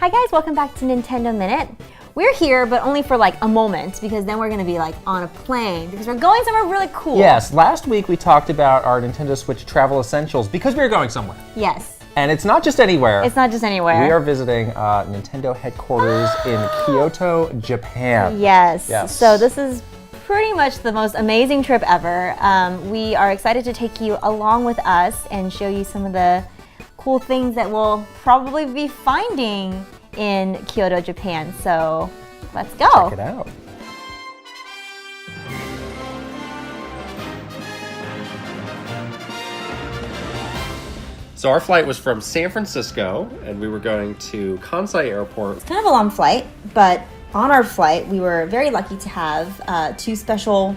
Hi guys, welcome back to Nintendo Minute. We're here, but only for like a moment, because then we're gonna be like on a plane, because we're going somewhere really cool. Yes, last week we talked about our Nintendo Switch travel essentials because we were going somewhere. Yes. And it's not just anywhere. It's not just anywhere. We are visiting Nintendo headquarters in Kyoto, Japan. Yes. So this is pretty much the most amazing trip ever. We are excited to take you along with us and show you some of the cool things that we'll probably be finding in Kyoto, Japan. So let's go. Check it out. So our flight was from San Francisco, and we were going to Kansai Airport. It's kind of a long flight, but on our flight, we were very lucky to have two special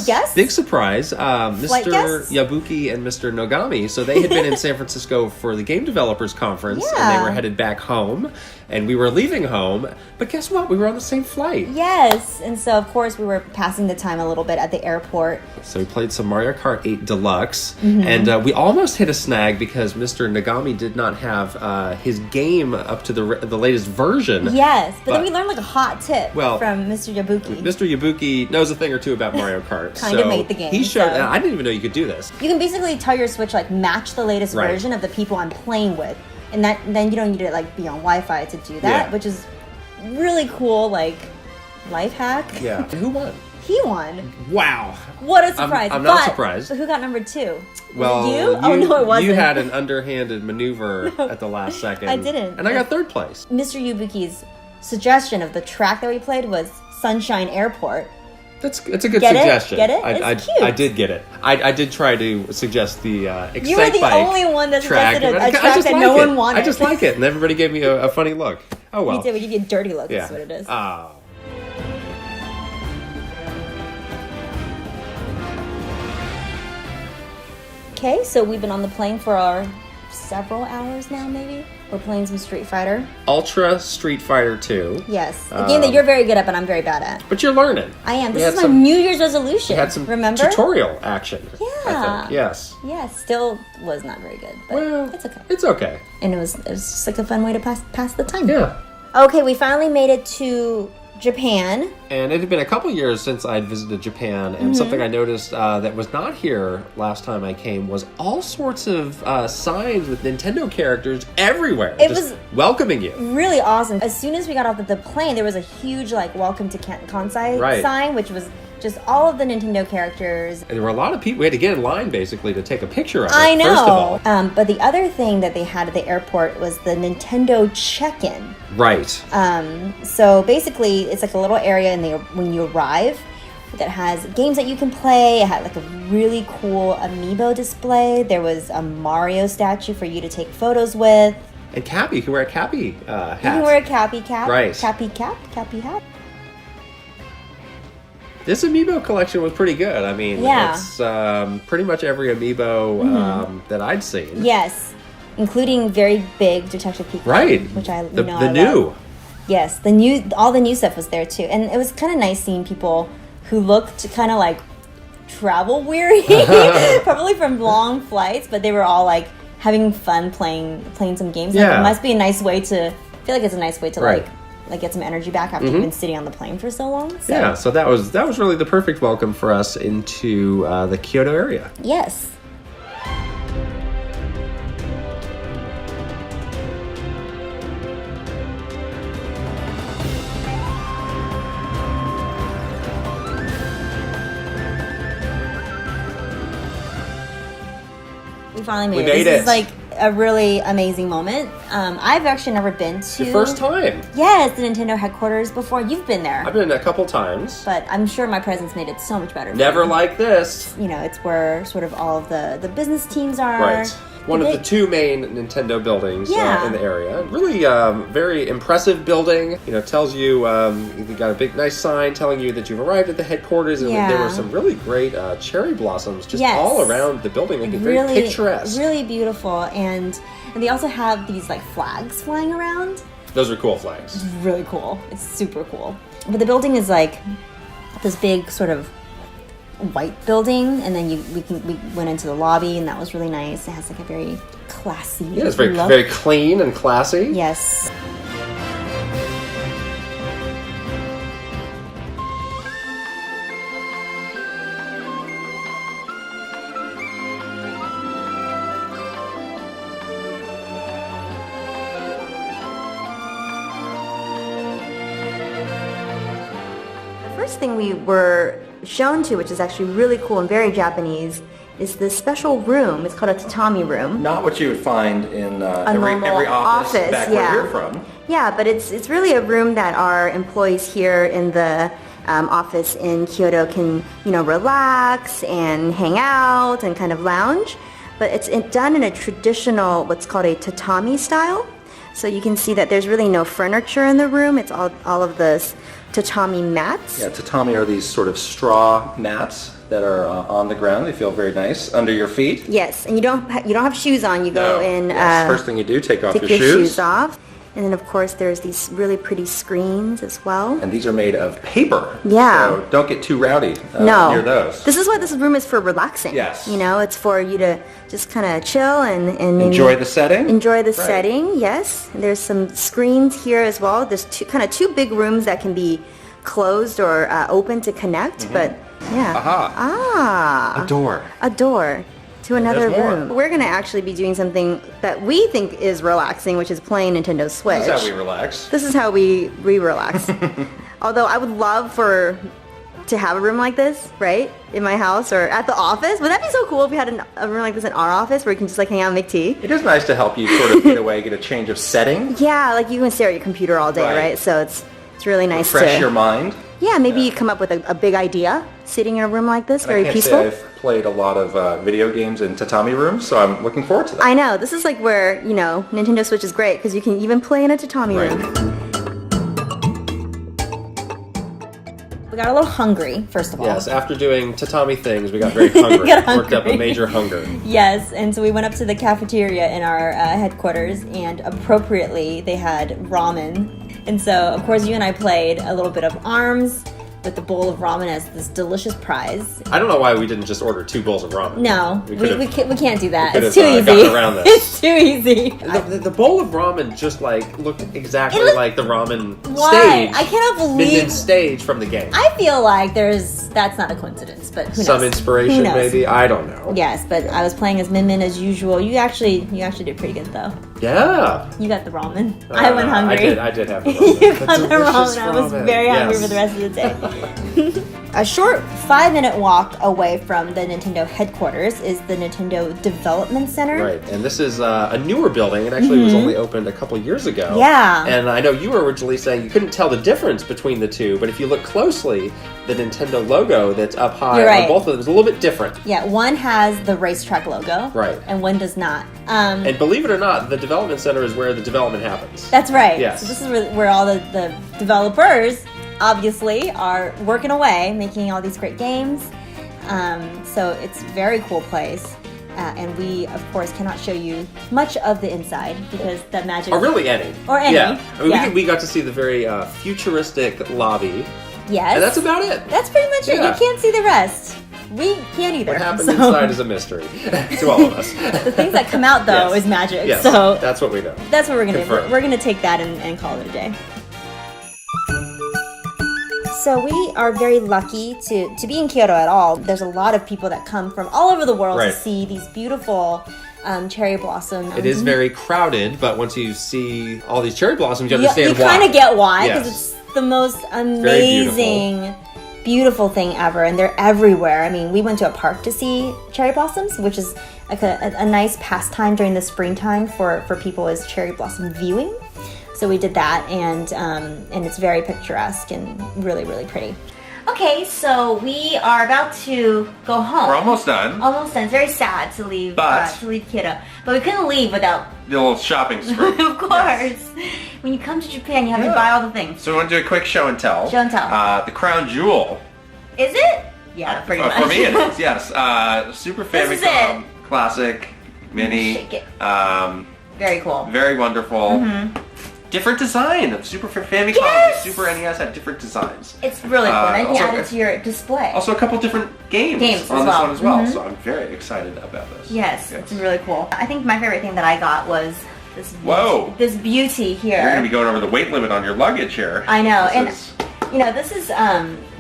guests. Big surprise. Mr. guests? Yabuki and Mr. Nogami. So they had been in San Francisco for the Game Developers Conference, and they were headed back home, and we were leaving home. But guess what? We were on the same flight. Yes, and so of course we were passing the time a little bit at the airport. So we played some Mario Kart 8 Deluxe, and we almost hit a snag because Mr. Nogami did not have his game up to the latest version. Yes, but then we learned like a hot tip Well, from Mr. Yabuki. Mr. Yabuki knows a thing or two about Mario Kart. Kind of made the game. He showed, and I didn't even know you could do this. You can basically tell your Switch like match the latest version of the people I'm playing with, and then you don't need to like be on Wi-Fi to do that, which is really cool. Like life hack. Yeah. And who won? He won. Wow. What a surprise! I'm not surprised. But who got number 2? Well, you? Oh no, it wasn't. You had an underhanded maneuver at the last second. I didn't. And I got third place. Mr. Yabuki's suggestion of the track that we played was Sunshine Airport. It's a good Get suggestion. It? Get it? It's cute. I did get it. I did try to suggest the Excite You were the Bike only one that track. suggested a track that no one wanted. I just like it, and everybody gave me a funny look. Oh well. We did. We gave you a dirty look. That's what it is. Oh. Okay, so we've been on the plane for several hours now, maybe. We're playing some Street Fighter. Ultra Street Fighter 2. Yes, a game that you're very good at, but I'm very bad at. But you're learning. I am. This is my New Year's resolution. We had some remember? tutorial action. Yeah. I think. Yes. Yeah, still was not very good, but it's okay. It's okay. And it was just like a fun way to pass the time. Yeah. Okay, we finally made it to Japan. And it had been a couple years since I'd visited Japan, and something I noticed that was not here last time I came was all sorts of signs with Nintendo characters everywhere. It just was welcoming you. Really awesome. As soon as we got off the plane, there was a huge like "Welcome to Kansai" sign, which was just all of the Nintendo characters. And there were a lot of people. We had to get in line basically to take a picture of it. I know. First of all. But the other thing that they had at the airport was the Nintendo check-in. Right. So basically, it's like a little area when you arrive that has games that you can play. It had like a really cool amiibo display. There was a Mario statue for you to take photos with. And Cappy, you can wear a Cappy hat. You can wear a Cappy cap. Right. Cappy hat. This amiibo collection was pretty good. I mean, it's pretty much every amiibo that I'd seen. Yes, including very big Detective Pikachu. Right. Which I the I new. love. Yes, all the new stuff was there too, and it was kind of nice seeing people who looked kind of like travel weary, probably from long flights, but they were all like having fun playing some games. Yeah. Like, it must be a nice way to. I feel like it's a nice way to like get some energy back after you've been sitting on the plane for so long. So. Yeah, so that was really the perfect welcome for us into the Kyoto area. Yes. We finally made it. This is like a really amazing moment. I've actually never been to... Your first time? Yes, the Nintendo headquarters before. You've been there. I've been a couple times. But I'm sure my presence made it so much better. Never like this. You know, it's where sort of all of the business teams are. Right. One of the two main Nintendo buildings in the area. Really very impressive building. You know, tells you, you got a big nice sign telling you that you've arrived at the headquarters. And there were some really great cherry blossoms just all around the building. Like, very picturesque. Really beautiful. And they also have these like flags flying around. Those are cool flags. It's really cool. It's super cool. But the building is like this big sort of white building, and then we went into the lobby, and that was really nice. It has like a very classy it's very clean and classy. Yes. first thing we were shown to, which is actually really cool and very Japanese, is this special room. It's called a tatami room. Not what you would find in every office back where you're from. Yeah, but it's really a room that our employees here in the office in Kyoto can, relax and hang out and kind of lounge. But it's done in a traditional, what's called a tatami style. So you can see that there's really no furniture in the room. It's all of this tatami mats. Yeah, tatami are these sort of straw mats that are on the ground. They feel very nice under your feet. Yes, and you don't have shoes on. You go in. Yes. First thing you do, take off your shoes off. And then, of course, there's these really pretty screens as well. And these are made of paper. Yeah. So don't get too rowdy near those. This is what this room is for, relaxing. Yes. It's for you to just kind of chill and enjoy the setting. Enjoy the setting, yes. And there's some screens here as well. There's two big rooms that can be closed or open to connect, but yeah. Aha. A door. To another room. We're going to actually be doing something that we think is relaxing, which is playing Nintendo Switch. This is how we relax. This is how we relax. Although I would love to have a room like this, right? In my house or at the office. Would that be so cool if we had a room like this in our office where you can just hang out and make tea? It is nice to help you sort of get away, get a change of setting. Yeah, like you can stare at your computer all day, right? So it's really nice Refresh your mind. Yeah, maybe you come up with a big idea sitting in a room like this, very peaceful. I can't say I've played a lot of video games in tatami rooms, so I'm looking forward to that. I know. This is like where, Nintendo Switch is great because you can even play in a tatami room. We got a little hungry, first of all. Yes, after doing tatami things, we got very hungry. Worked up a major hunger. Yes, and so we went up to the cafeteria in our headquarters, and appropriately, they had ramen. And so, of course, you and I played a little bit of ARMS with the bowl of ramen as this delicious prize. I don't know why we didn't just order 2 bowls of ramen. No, we can't do that. It's too easy. Gotten around this. It's too easy. The bowl of ramen just looked exactly like the ramen Why? stage. I cannot believe Min stage from the game. I feel like that's not a coincidence, but who knows? Some inspiration, maybe. I don't know. Yes, but I was playing as Min Min as usual. You actually did pretty good though. Yeah. You got the ramen. I went hungry. I did have the ramen. You got the ramen. I was very hungry for the rest of the day. A short 5-minute walk away from the Nintendo headquarters is the Nintendo Development Center. Right, and this is a newer building. It actually was only opened a couple years ago. Yeah. And I know you were originally saying you couldn't tell the difference between the two, but if you look closely, the Nintendo logo that's up high on both of them is a little bit different. Yeah, one has the racetrack logo. Right. And one does not. And believe it or not, the Development Center is where the development happens. That's right. Yes. So this is where all the developers obviously are working away, making all these great games. So it's a very cool place. And we, of course, cannot show you much of the inside because that magic... Or really any. Or any. Yeah. I mean, we got to see the very futuristic lobby. Yes. And that's about it. That's pretty much it. You can't see the rest. We can't either. What happens inside is a mystery to all of us. The things that come out, though, is magic. Yes, so that's what we know. That's what we're going to do. We're going to take that and call it a day. So we are very lucky to be in Kyoto at all. There's a lot of people that come from all over the world to see these beautiful cherry blossoms. It is very crowded, but once you see all these cherry blossoms, you understand why. You kind of get why, because it's the most amazing, beautiful thing ever, and they're everywhere. I mean, we went to a park to see cherry blossoms, which is like a nice pastime during the springtime for people is cherry blossom viewing. So we did that, and it's very picturesque and really, really pretty. Okay, so we are about to go home. We're almost done. Almost done. It's very sad to leave Kyoto, but we couldn't leave without the little shopping spree. Of course. Yes. When you come to Japan, you have to buy all the things. So we want to do a quick show and tell. Show and tell. The crown jewel. Is it? Yeah, pretty much. For me, it is. Yes. Super Famicom Classic Mini. Shake it. Very cool. Very wonderful. Mm-hmm. Different design of Super Famicom. Yes! Super NES had different designs. It's really cool. And you can add it to your display. Also, a couple different games on this one as well. Mm-hmm. So I'm very excited about this. Yes, it's really cool. I think my favorite thing that I got was this beauty here. You're going to be going over the weight limit on your luggage here. I know,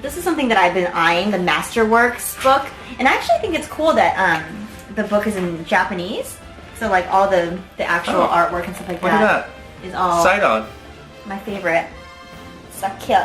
this is something that I've been eyeing, the Masterworks book, and I actually think it's cool that the book is in Japanese. So like all the actual artwork and stuff like that. Look at that. Is all Side on. My favorite. So cute.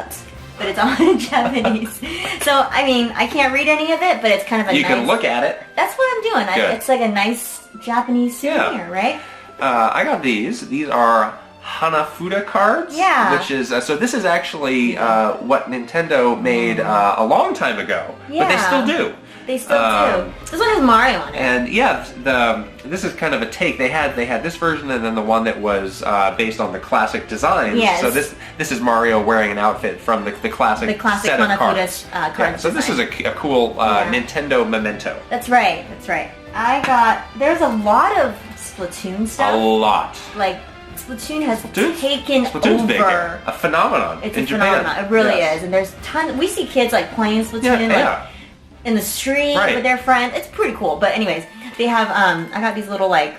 but it's all in Japanese. So, I mean, I can't read any of it, but it's kind of a You can look at it. That's what I'm doing. Good. It's like a nice Japanese souvenir, right? I got these. These are Hanafuda cards. Yeah. Which is, so this is actually what Nintendo made a long time ago. Yeah. But they still do. They still do. This one has Mario on it. And yeah, this is kind of a take. They had this version and then the one that was based on the classic designs. Yes. So this is Mario wearing an outfit from the classic set of cards. Card Yeah, so this is a cool Nintendo memento. That's right. That's right. There's a lot of Splatoon stuff. A lot. Like, Splatoon has Splatoon's over. big here. A phenomenon It's in a Japan. phenomenon. It really is. And there's tons. We see kids like playing Splatoon like in the street with their friends. It's pretty cool. But anyways, they have I got these little like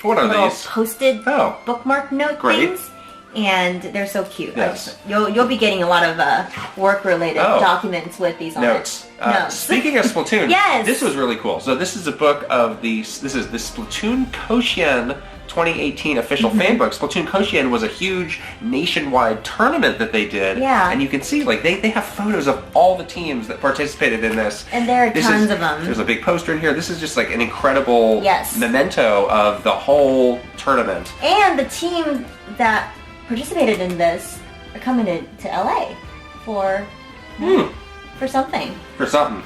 What are these? posted bookmark note things. And they're so cute. Yes. You'll be getting a lot of work-related documents with these on Notes. Notes. Speaking of Splatoon, Yes. this was really cool. So this is a book of this is the Splatoon Koshien 2018 official fan book. Splatoon Koshien was a huge nationwide tournament that they did. Yeah. And you can see like they have photos of all the teams that participated in this. And there are tons of them. There's a big poster in here. This is just like an incredible Yes. memento of the whole tournament. And the team that participated in this are coming to LA for something. For something.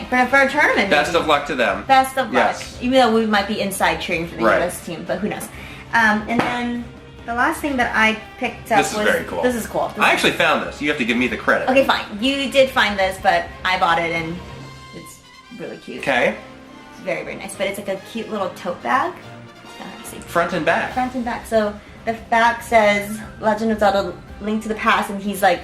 For a tournament. Best maybe. of luck to them. Best of luck. Yes. Even though we might be inside cheering for the Right. US team, but who knows. And then the last thing that I picked up This is very cool. This is cool. I actually found this. You have to give me the credit. Okay, fine. You did find this, but I bought it and it's really cute. Okay. It's very, very nice. But it's like a cute little tote bag. It's kind of hard to see. Front and back. Front and back. So the back says Legend of Zelda: Link to the Past, and he's like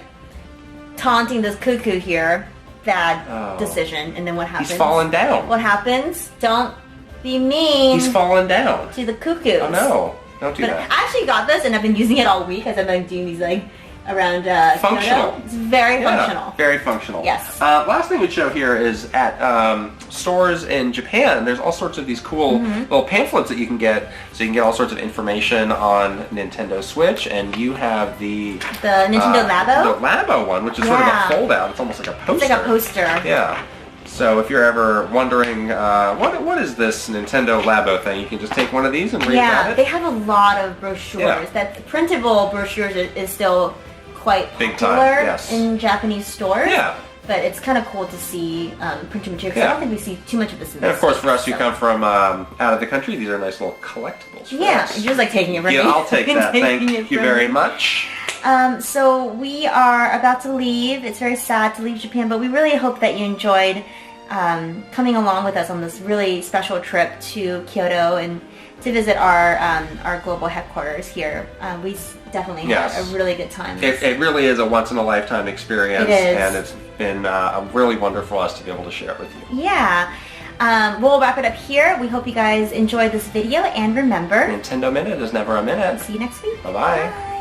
taunting this cuckoo here. Bad decision. And then what happens? He's fallen down. What happens? Don't be mean. He's fallen down. To the cuckoos. Oh no. Don't do But that. I actually got this and I've been using it all week as I've been doing these like around Functional. Kyoto. It's very functional. Very functional. Yes. Last thing we'd show here is at stores in Japan, there's all sorts of these cool little pamphlets that you can get. So you can get all sorts of information on Nintendo Switch, and you have the Nintendo Labo? The Labo one, which is sort of a fold out. It's almost like a poster. It's like a poster. Yeah. So if you're ever wondering, what is this Nintendo Labo thing, you can just take one of these and read about it. They have a lot of brochures. Yeah. That printable brochures is still quite Big time, popular yes. in Japanese stores. Yeah. But it's kind of cool to see printed material because I don't think we see too much of this in And of course, for us who so. come from out of the country, these are nice little collectibles. For Yeah, us. you're just like taking it from me. Yeah, I'll take that. Taking Thank it you from very me. much. So we are about to leave. It's very sad to leave Japan, but we really hope that you enjoyed coming along with us on this really special trip to Kyoto and to visit our global headquarters here. We definitely had a really good time. It really is a once-in-a-lifetime experience, It is. and it's been really wonderful for us to be able to share it with you. Yeah. We'll wrap it up here. We hope you guys enjoyed this video, and remember, Nintendo Minute is never a minute. see you next week. Bye-bye. Bye.